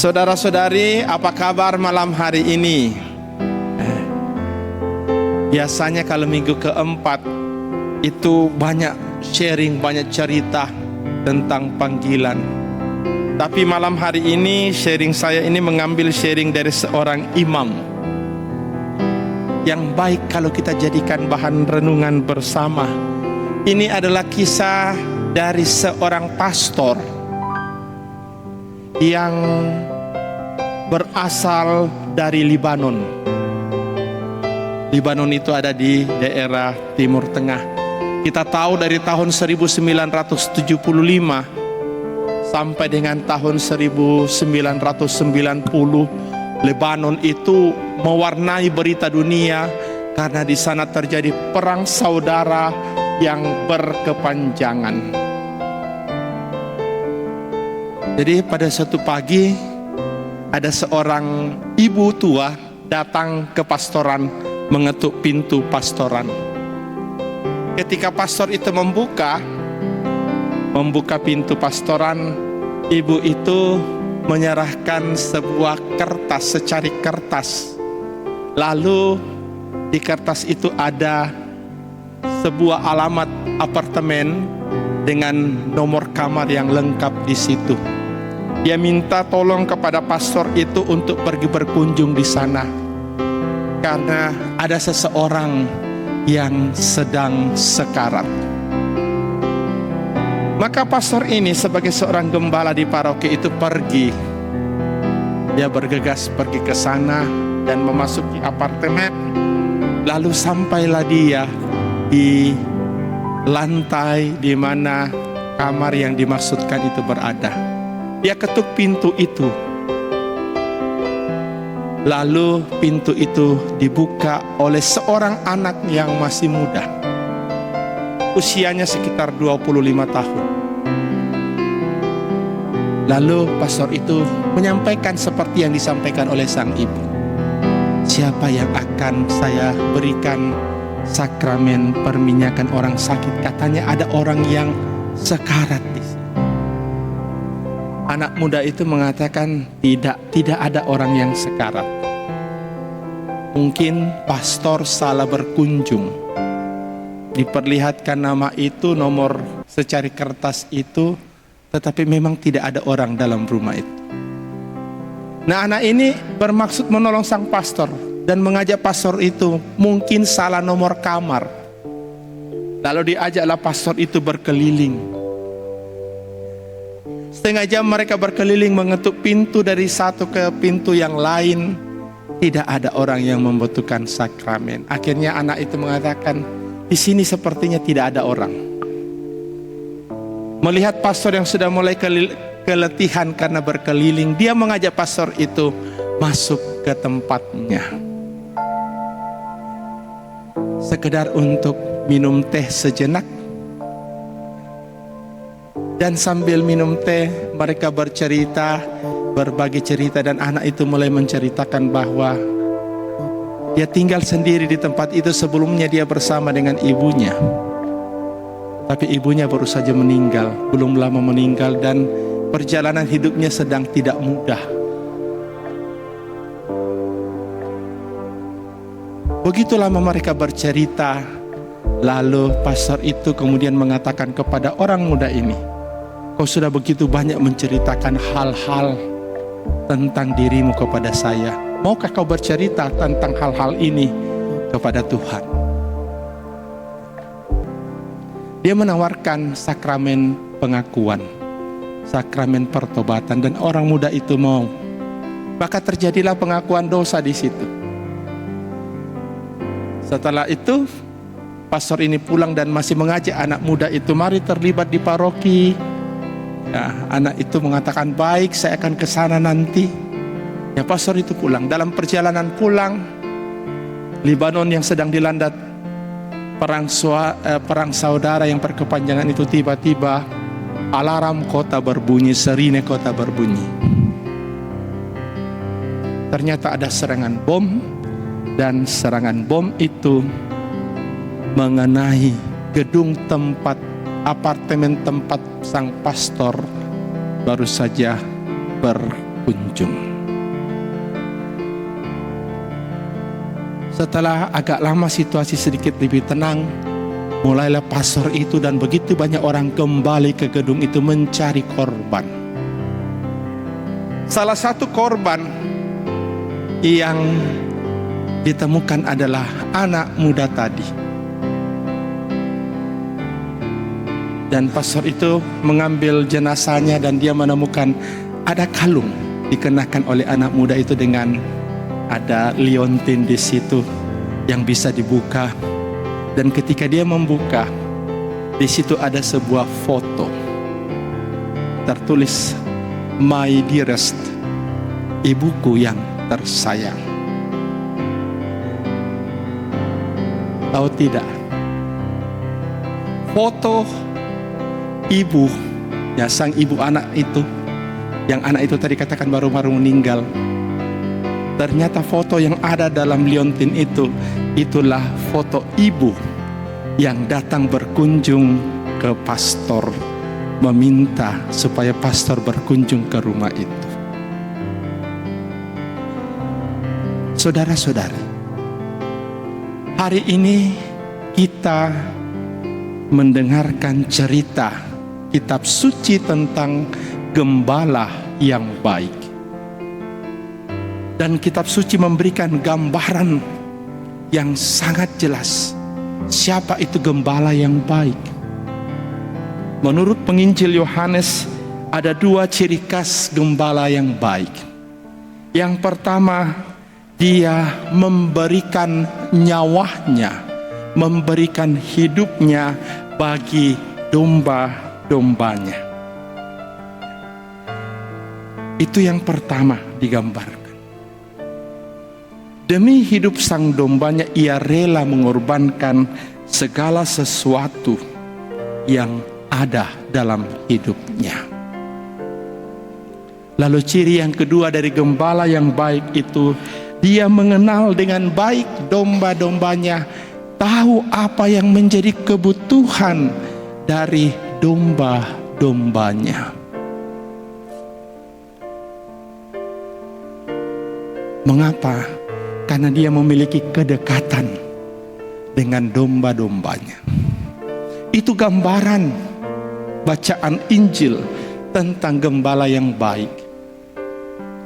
Saudara-saudari, apa kabar malam hari ini? Biasanya kalau minggu keempat itu banyak sharing, banyak cerita tentang panggilan. Tapi malam hari ini sharing saya ini mengambil sharing dari seorang imam yang baik kalau kita jadikan bahan renungan bersama. Ini adalah kisah dari seorang pastor yang berasal dari Libanon. Libanon itu ada di daerah Timur Tengah. Kita tahu dari tahun 1975 sampai dengan tahun 1990, Lebanon itu mewarnai berita dunia karena di sana terjadi perang saudara yang berkepanjangan. Jadi pada suatu pagi ada seorang ibu tua datang ke pastoran, mengetuk pintu pastoran. Ketika pastor itu membuka pintu pastoran, ibu itu menyerahkan sebuah kertas, secari kertas. Lalu di kertas itu ada sebuah alamat apartemen dengan nomor kamar yang lengkap di situ. Dia minta tolong kepada pastor itu untuk pergi berkunjung di sana karena ada seseorang yang sedang sekarat. Maka pastor ini sebagai seorang gembala di paroki itu pergi. Dia bergegas pergi ke sana dan memasuki apartemen. Lalu sampailah dia di lantai di mana kamar yang dimaksudkan itu berada. Dia ketuk pintu itu. Lalu pintu itu dibuka oleh seorang anak yang masih muda. Usianya sekitar 25 tahun. Lalu pastor itu menyampaikan seperti yang disampaikan oleh sang ibu. Siapa yang akan saya berikan sakramen perminyakan orang sakit? Katanya ada orang yang sekarat di sini. Anak muda itu mengatakan tidak ada orang yang sekarat. Mungkin pastor salah berkunjung. Diperlihatkan nama itu, nomor secari kertas itu, tetapi memang tidak ada orang dalam rumah itu. Nah, anak ini bermaksud menolong sang pastor dan mengajak pastor itu mungkin salah nomor kamar. Lalu diajaklah pastor itu berkeliling. Setengah jam mereka berkeliling mengetuk pintu dari satu ke pintu yang lain. Tidak ada orang yang membutuhkan sakramen. Akhirnya anak itu mengatakan, di sini sepertinya tidak ada orang. Melihat pastor yang sudah mulai keletihan karena berkeliling, dia mengajak pastor itu masuk ke tempatnya. Sekedar untuk minum teh sejenak. Dan sambil minum teh, mereka bercerita, berbagi cerita, dan anak itu mulai menceritakan bahwa dia tinggal sendiri di tempat itu. Sebelumnya dia bersama dengan ibunya. Tapi ibunya baru saja meninggal, belum lama meninggal, dan perjalanan hidupnya sedang tidak mudah. Begitu lama mereka bercerita, lalu pastor itu kemudian mengatakan kepada orang muda ini, kau sudah begitu banyak menceritakan hal-hal tentang dirimu kepada saya. Maukah kau bercerita tentang hal-hal ini kepada Tuhan? Dia menawarkan sakramen pengakuan, sakramen pertobatan, dan orang muda itu mau. Maka terjadilah pengakuan dosa di situ. Setelah itu, pastor ini pulang dan masih mengajak anak muda itu, mari terlibat di paroki. Ya, anak itu mengatakan, baik, saya akan ke sana nanti. Ya, pastor itu pulang. Dalam perjalanan pulang, Libanon yang sedang dilanda perang saudara yang berkepanjangan itu, tiba-tiba alarm kota berbunyi, sirine kota berbunyi. Ternyata ada serangan bom, dan serangan bom itu mengenai gedung tempat apartemen tempat sang pastor baru saja berkunjung. Setelah agak lama situasi sedikit lebih tenang, mulailah pastor itu dan begitu banyak orang kembali ke gedung itu mencari korban. Salah satu korban yang ditemukan adalah anak muda tadi. Dan pastor itu mengambil jenazahnya dan dia menemukan ada kalung dikenakan oleh anak muda itu dengan ada liontin di situ yang bisa dibuka. Dan ketika dia membuka, di situ ada sebuah foto. Tertulis, "My dearest, ibuku yang tersayang." Tahu tidak? Foto ibu, ya sang ibu anak itu, yang anak itu tadi katakan baru-baru meninggal. Ternyata foto yang ada dalam liontin itu, itulah foto ibu yang datang berkunjung ke pastor, meminta supaya pastor berkunjung ke rumah itu. Saudara-saudari, hari ini kita mendengarkan cerita kitab suci tentang gembala yang baik. Dan kitab suci memberikan gambaran yang sangat jelas siapa itu gembala yang baik. Menurut penginjil Yohanes, ada 2 ciri khas gembala yang baik. Yang pertama, dia memberikan nyawanya, memberikan hidupnya bagi domba-dombanya. Itu yang pertama digambarkan. Demi hidup sang dombanya, ia rela mengorbankan segala sesuatu yang ada dalam hidupnya. Lalu ciri yang kedua dari gembala yang baik itu, dia mengenal dengan baik domba-dombanya, tahu apa yang menjadi kebutuhan dari domba-dombanya. Mengapa? Karena dia memiliki kedekatan dengan domba-dombanya. Itu gambaran bacaan Injil tentang gembala yang baik.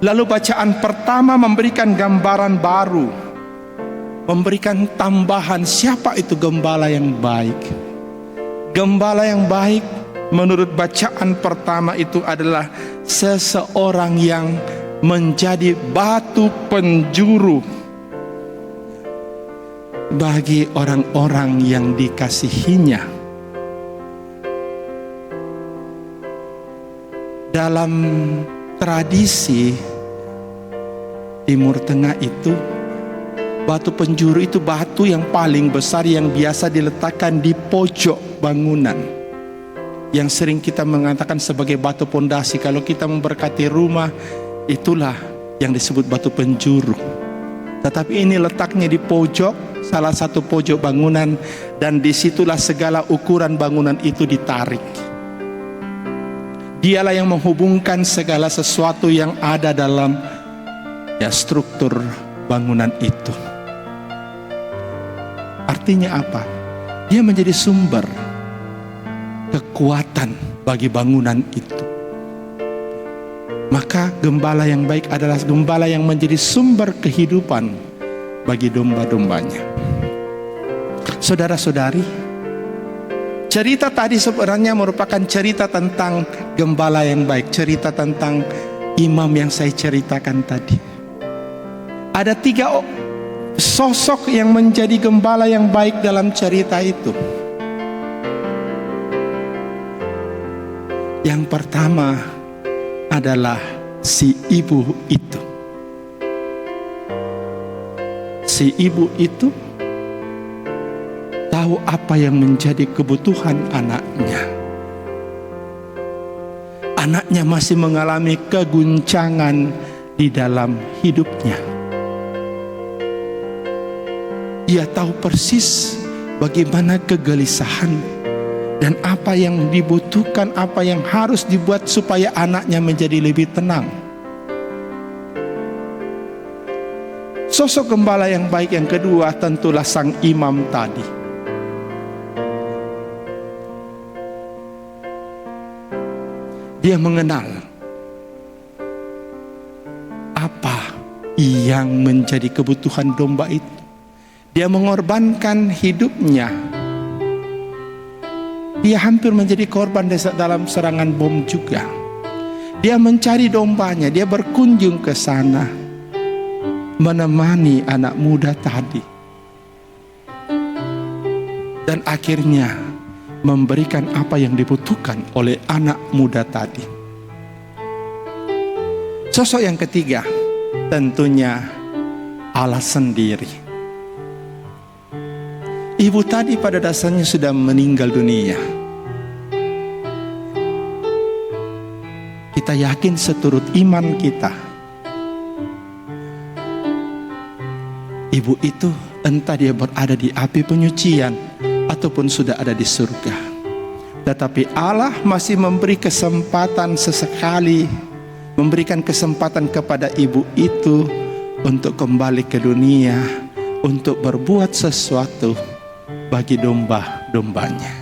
Lalu bacaan pertama memberikan gambaran baru, memberikan tambahan siapa itu gembala yang baik. Gembala yang baik menurut bacaan pertama itu adalah seseorang yang menjadi batu penjuru bagi orang-orang yang dikasihinya. Dalam tradisi Timur Tengah itu, batu penjuru itu batu yang paling besar yang biasa diletakkan di pojok bangunan, yang sering kita mengatakan sebagai batu pondasi. Kalau kita memberkati rumah, itulah yang disebut batu penjuru. Tetapi ini letaknya di pojok, salah satu pojok bangunan, dan disitulah segala ukuran bangunan itu ditarik. Dialah yang menghubungkan segala sesuatu yang ada dalam struktur bangunan itu. Artinya apa? Dia menjadi sumber kekuatan bagi bangunan itu. Maka gembala yang baik adalah gembala yang menjadi sumber kehidupan bagi domba-dombanya. Saudara-saudari, cerita tadi sebenarnya merupakan cerita tentang gembala yang baik, cerita tentang imam yang saya ceritakan tadi. Ada 3 sosok yang menjadi gembala yang baik dalam cerita itu. Yang pertama adalah si ibu itu. Si ibu itu tahu apa yang menjadi kebutuhan anaknya. Anaknya masih mengalami keguncangan di dalam hidupnya. Ia tahu persis bagaimana kegelisahan dan apa yang dibutuhkan, apa yang harus dibuat supaya anaknya menjadi lebih tenang. Sosok gembala yang baik yang kedua tentulah sang imam tadi. Dia mengenal apa yang menjadi kebutuhan domba itu. Dia mengorbankan hidupnya. Dia hampir menjadi korban dalam serangan bom juga. Dia mencari dombanya, dia berkunjung ke sana, menemani anak muda tadi. Dan akhirnya memberikan apa yang dibutuhkan oleh anak muda tadi. Sosok yang ketiga tentunya Allah sendiri. Ibu tadi pada dasarnya sudah meninggal dunia. Kita yakin seturut iman kita, ibu itu entah dia berada di api penyucian ataupun sudah ada di surga. Tetapi Allah masih memberi kesempatan sesekali, memberikan kesempatan kepada ibu itu untuk kembali ke dunia, untuk berbuat sesuatu bagi domba-dombanya.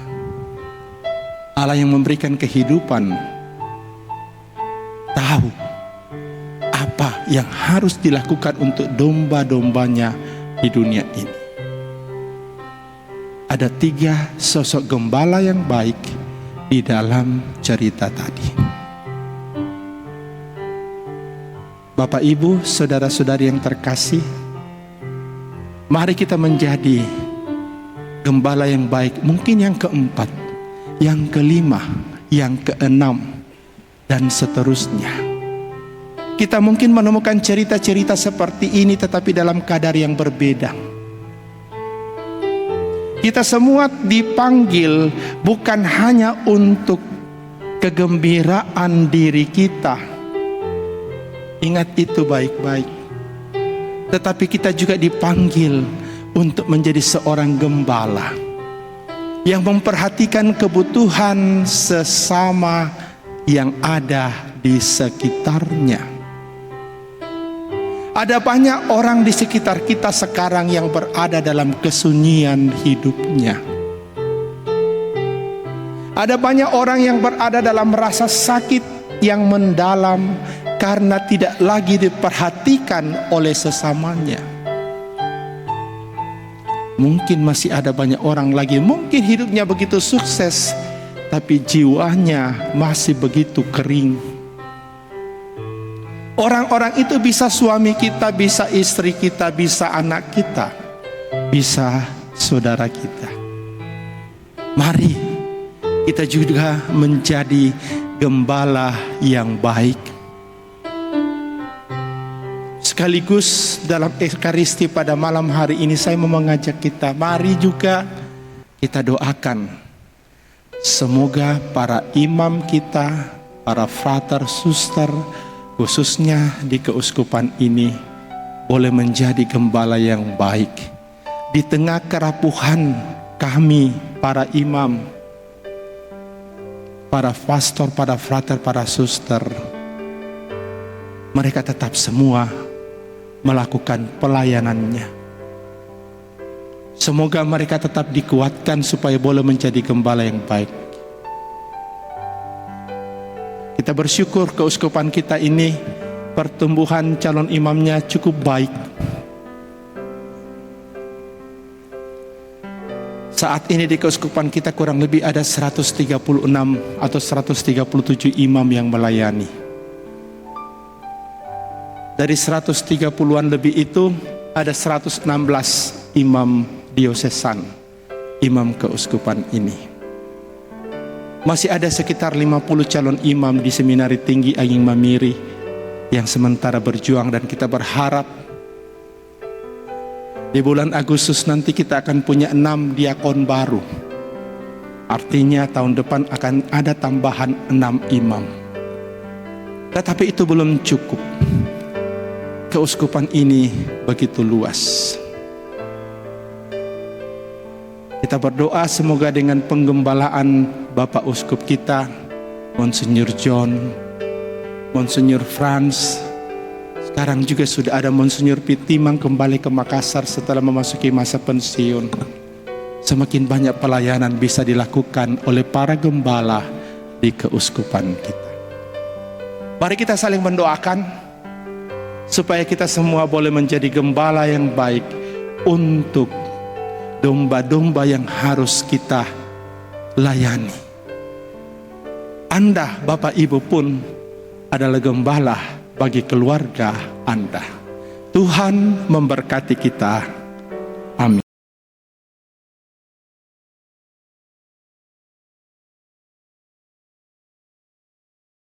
Allah yang memberikan kehidupan tahu apa yang harus dilakukan untuk domba-dombanya di dunia ini. Ada 3 sosok gembala yang baik di dalam cerita tadi. Bapak, Ibu, saudara-saudari yang terkasih, mari kita menjadi gembala yang baik. Mungkin yang keempat, yang kelima, yang keenam, dan seterusnya. Kita mungkin menemukan cerita-cerita seperti ini tetapi dalam kadar yang berbeda. Kita semua dipanggil bukan hanya untuk kegembiraan diri kita. Ingat itu baik-baik. Tetapi kita juga dipanggil untuk menjadi seorang gembala yang memperhatikan kebutuhan sesama yang ada di sekitarnya. Ada banyak orang di sekitar kita sekarang yang berada dalam kesunyian hidupnya. Ada banyak orang yang berada dalam rasa sakit yang mendalam karena tidak lagi diperhatikan oleh sesamanya. Mungkin masih ada banyak orang lagi, mungkin hidupnya begitu sukses, tapi jiwanya masih begitu kering. Orang-orang itu bisa suami kita, bisa istri kita, bisa anak kita, bisa saudara kita. Mari kita juga menjadi gembala yang baik. Sekaligus dalam Ekaristi pada malam hari ini saya mau mengajak kita, mari juga kita doakan semoga para imam kita, para frater, suster, khususnya di keuskupan ini boleh menjadi gembala yang baik. Di tengah kerapuhan kami, para imam, para pastor, para frater, para suster, mereka tetap semua melakukan pelayanannya. Semoga mereka tetap dikuatkan supaya boleh menjadi gembala yang baik. Kita bersyukur keuskupan kita ini pertumbuhan calon imamnya cukup baik. Saat ini di keuskupan kita kurang lebih ada 136 atau 137 imam yang melayani. Dari 130-an lebih itu ada 116 imam diosesan, imam keuskupan ini. Masih ada sekitar 50 calon imam di Seminari Tinggi Ageng Mamiri yang sementara berjuang, dan kita berharap di bulan Agustus nanti kita akan punya 6 diakon baru. Artinya tahun depan akan ada tambahan 6 imam. Tetapi itu belum cukup. Keuskupan ini begitu luas. Kita berdoa semoga dengan penggembalaan Bapak Uskup kita, Monsinyur John, Monsinyur Franz, Sekarang juga sudah ada Monsinyur Pitimang kembali ke Makassar setelah memasuki masa pensiun. Semakin banyak pelayanan bisa dilakukan oleh para gembala di keuskupan kita. Mari kita saling mendoakan supaya kita semua boleh menjadi gembala yang baik untuk domba-domba yang harus kita layani. Anda, Bapak Ibu pun adalah gembala bagi keluarga Anda. Tuhan memberkati kita.